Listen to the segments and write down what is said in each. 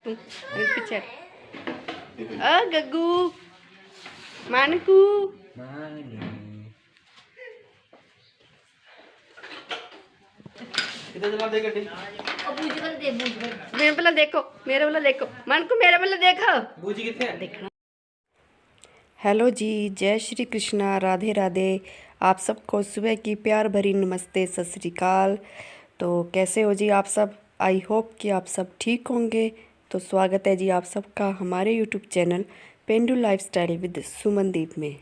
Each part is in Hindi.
पीछे गग्गू मानकू मेरे वाला देखो, मेरे वाला देखो मानकू, मेरे वाला देखो। बूजी किथे देखना। हेलो जी, जय श्री कृष्णा, राधे राधे। आप सबको सुबह की प्यार भरी नमस्ते, सत श्री अकाल। तो कैसे हो जी आप सब? आई होप कि आप सब ठीक होंगे। तो स्वागत है जी आप सबका हमारे YouTube channel Pendu lifestyle with Sumandeep में।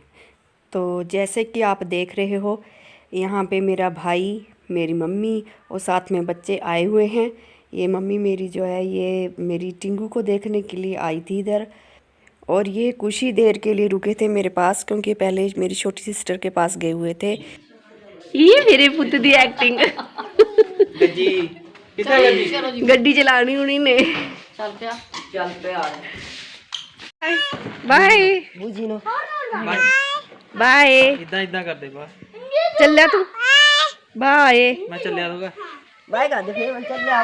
तो जैसे कि आप देख रहे हो, यहाँ पे मेरा भाई, मेरी मम्मी और साथ में बच्चे आए हुए हैं। ये मम्मी मेरी जो है, ये मेरी टिंगू को देखने के लिए आई थी इधर, और ये कुछ ही देर के लिए रुके थे मेरे पास, क्योंकि पहले मेरी छोटी सिस्टर के पास गए हुए थे। ये मेरे पुत्र दी एक्टिंग गड्डी चलानी उन्हीं ने। चल पे बाय बाय। इदा इदा कर दे बाय। चल जा तू। बाय। मैं चल जा दूंगा। बाय कर दे फिर मैं चल जा।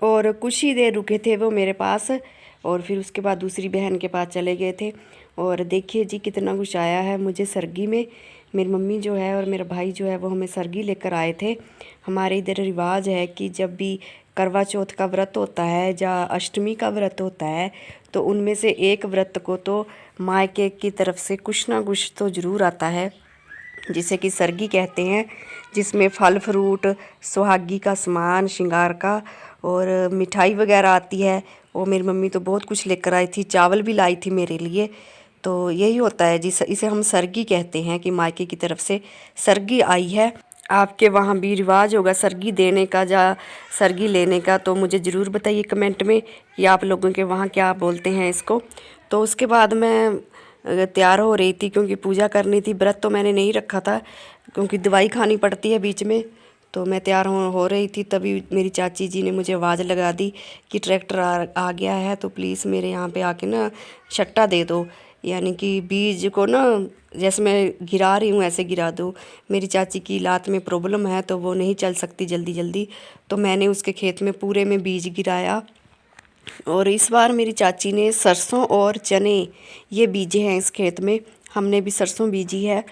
और कुछ ही देर रुके थे वो मेरे पास, और फिर उसके बाद दूसरी बहन के पास चले गए थे। और देखिए जी कितना कुछ आया है मुझे सरगी में। मेरी मम्मी जो है और मेरा भाई जो है वो हमें सरगी लेकर आए थे। हमारे इधर रिवाज है कि जब भी करवा चौथ का व्रत होता है या अष्टमी का व्रत होता है, तो उनमें से एक व्रत को तो मायके की तरफ से कुछ ना कुछ तो ज़रूर आता है, जिसे कि सरगी कहते हैं, जिसमें फल फ्रूट, सुहागी का सामान, श्रृंगार का और मिठाई वगैरह आती है। और मेरी मम्मी तो बहुत कुछ लेकर आई थी, चावल भी लाई थी मेरे लिए। तो यही होता है जी, इसे हम सरगी कहते हैं कि मायके की तरफ से सरगी आई है। आपके वहाँ भी रिवाज होगा सरगी देने का या सरगी लेने का, तो मुझे ज़रूर बताइए कमेंट में कि आप लोगों के वहाँ क्या बोलते हैं इसको। तो उसके बाद मैं तैयार हो रही थी, क्योंकि पूजा करनी थी। व्रत तो मैंने नहीं रखा था, क्योंकि दवाई खानी पड़ती है बीच में। तो मैं तैयार हो रही थी, तभी मेरी चाची जी ने मुझे आवाज़ लगा दी कि ट्रैक्टर आ गया है, तो प्लीज़ मेरे यहाँ पे आके ना छट्टा दे दो, यानी कि बीज को ना जैसे मैं गिरा रही हूँ ऐसे गिरा दो। मेरी चाची की लात में प्रॉब्लम है, तो वो नहीं चल सकती जल्दी जल्दी। तो मैंने उसके खेत में पूरे में बीज गिराया। और इस बार मेरी चाची ने सरसों और चने ये बीजे हैं इस खेत में। हमने भी सरसों बीजी है,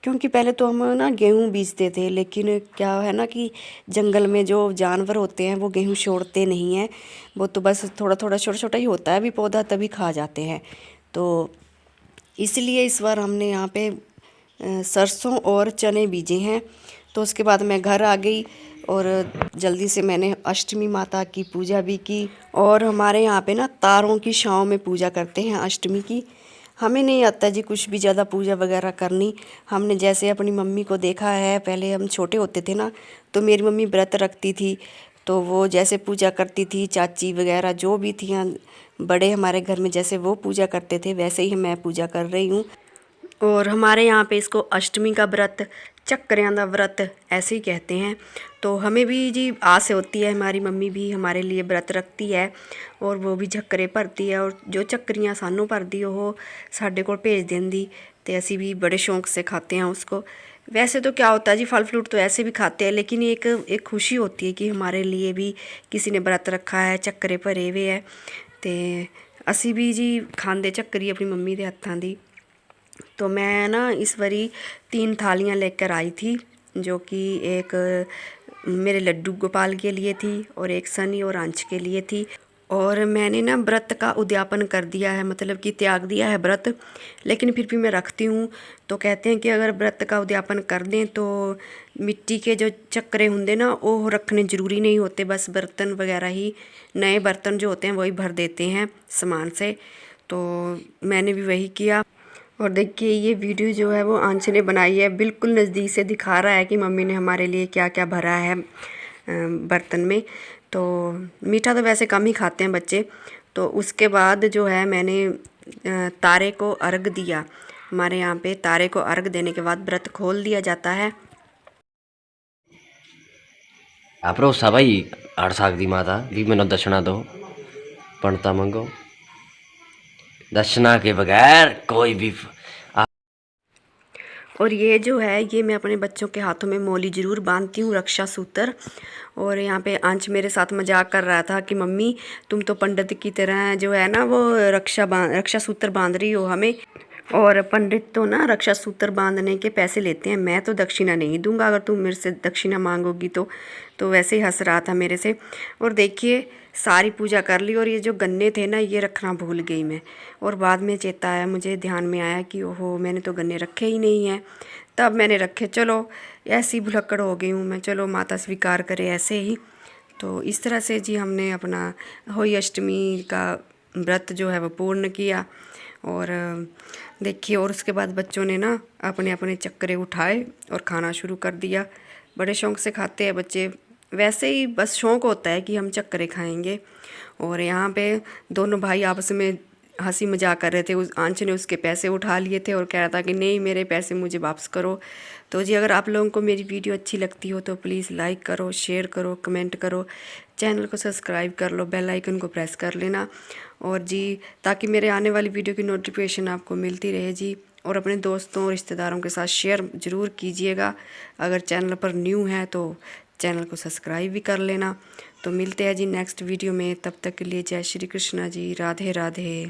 क्योंकि पहले तो हम ना गेहूँ बीजते थे, लेकिन क्या है ना कि जंगल में जो जानवर होते हैं वो गेहूँ छोड़ते नहीं हैं। वो तो बस थोड़ा थोड़ा छोटा छोटा ही होता है अभी पौधा, तभी खा जाते हैं। तो इसलिए इस बार हमने यहाँ पे सरसों और चने बीजे हैं। तो उसके बाद मैं घर आ गई और जल्दी से मैंने अष्टमी माता की पूजा भी की। और हमारे यहाँ पे ना तारों की छाँव में पूजा करते हैं अष्टमी की। हमें नहीं आता जी कुछ भी ज़्यादा पूजा वगैरह करनी। हमने जैसे अपनी मम्मी को देखा है, पहले हम छोटे होते थे ना, तो मेरी मम्मी व्रत रखती थी, तो वो जैसे पूजा करती थी, चाची वगैरह जो भी थी बड़े हमारे घर में जैसे वो पूजा करते थे, वैसे ही मैं पूजा कर रही हूँ। और हमारे यहाँ पे इसको अष्टमी का व्रत, चक्करियाँ का व्रत ऐसे ही कहते हैं। तो हमें भी जी आस होती है, हमारी मम्मी भी हमारे लिए व्रत रखती है और वो भी झक्करे भरती है, और जो चक्करियाँ सानू भरदी वो साढ़े को भेज देंदी, तो असी भी बड़े शौक से खाते हैं उसको। वैसे तो क्या होता है जी, फल फ्रूट तो ऐसे भी खाते हैं, लेकिन एक खुशी होती है कि हमारे लिए भी किसी ने व्रत रखा है, चक्करे भरे हुए है। तो असी भी जी खांदे चक्करी अपनी मम्मी के हत्थां दी। तो मैं ना इस बारी 3 थालियाँ लेकर आई थी, जो कि एक मेरे लड्डू गोपाल के लिए थी और एक सनी और अंश के लिए थी। और मैंने ना व्रत का उद्यापन कर दिया है, मतलब कि त्याग दिया है व्रत, लेकिन फिर भी मैं रखती हूँ। तो कहते हैं कि अगर व्रत का उद्यापन कर दें तो मिट्टी के जो चक्रे होंगे ना वो रखने ज़रूरी नहीं होते, बस बर्तन वगैरह ही, नए बर्तन जो होते हैं वही भर देते हैं सामान से। तो मैंने भी वही किया। और देखिए ये वीडियो जो है वो अंश ने बनाई है, बिल्कुल नज़दीक से दिखा रहा है कि मम्मी ने हमारे लिए क्या क्या भरा है बर्तन में। तो मीठा तो वैसे कम ही खाते हैं बच्चे। तो उसके बाद जो है मैंने तारे को अर्घ दिया। हमारे यहाँ पे तारे को अर्घ देने के बाद व्रत खोल दिया जाता है। आप भरोसा भाई अड़ सकती माता भी मैनू दसना दो, पंडता मंगो, दसना के बगैर कोई भी। और ये जो है ये मैं अपने बच्चों के हाथों में मौली ज़रूर बांधती हूँ, रक्षा सूत्र। और यहाँ पे अंश मेरे साथ मजाक कर रहा था कि मम्मी तुम तो पंडित की तरह जो है ना वो रक्षा सूत्र बांध रही हो हमें। और पंडित तो ना रक्षा सूत्र बांधने के पैसे लेते हैं, मैं तो दक्षिणा नहीं दूंगा अगर तुम मेरे से दक्षिणा मांगोगी तो वैसे ही हंस रहा था मेरे से। और देखिए सारी पूजा कर ली और ये जो गन्ने थे ना ये रखना भूल गई मैं। और बाद में चेता आया, मुझे ध्यान में आया कि ओहो मैंने तो गन्ने रखे ही नहीं हैं, तब मैंने रखे। चलो ऐसी भुलक्कड़ हो गई हूँ मैं, चलो माता स्वीकार करे ऐसे ही। तो इस तरह से जी हमने अपना होली अष्टमी का व्रत जो है वो पूर्ण किया। और देखिए और उसके बाद बच्चों ने ना अपने अपने चक्करे उठाए और खाना शुरू कर दिया। बड़े शौक़ से खाते हैं बच्चे, वैसे ही बस शौक़ होता है कि हम चक्करे खाएंगे। और यहाँ पे दोनों भाई आपस में हंसी मजाक कर रहे थे। उस आंच ने उसके पैसे उठा लिए थे और कह रहा था कि नहीं मेरे पैसे मुझे वापस करो। तो जी अगर आप लोगों को मेरी वीडियो अच्छी लगती हो तो प्लीज़ लाइक करो, शेयर करो, कमेंट करो, चैनल को सब्सक्राइब कर लो, बेल आइकन को प्रेस कर लेना। और जी ताकि मेरे आने वाली वीडियो की नोटिफिकेशन आपको मिलती रहे जी। और अपने दोस्तों और रिश्तेदारों के साथ शेयर ज़रूर कीजिएगा। अगर चैनल पर न्यू है तो चैनल को सब्सक्राइब भी कर लेना। तो मिलते हैं जी नेक्स्ट वीडियो में, तब तक के लिए जय श्री कृष्णा जी, राधे राधे।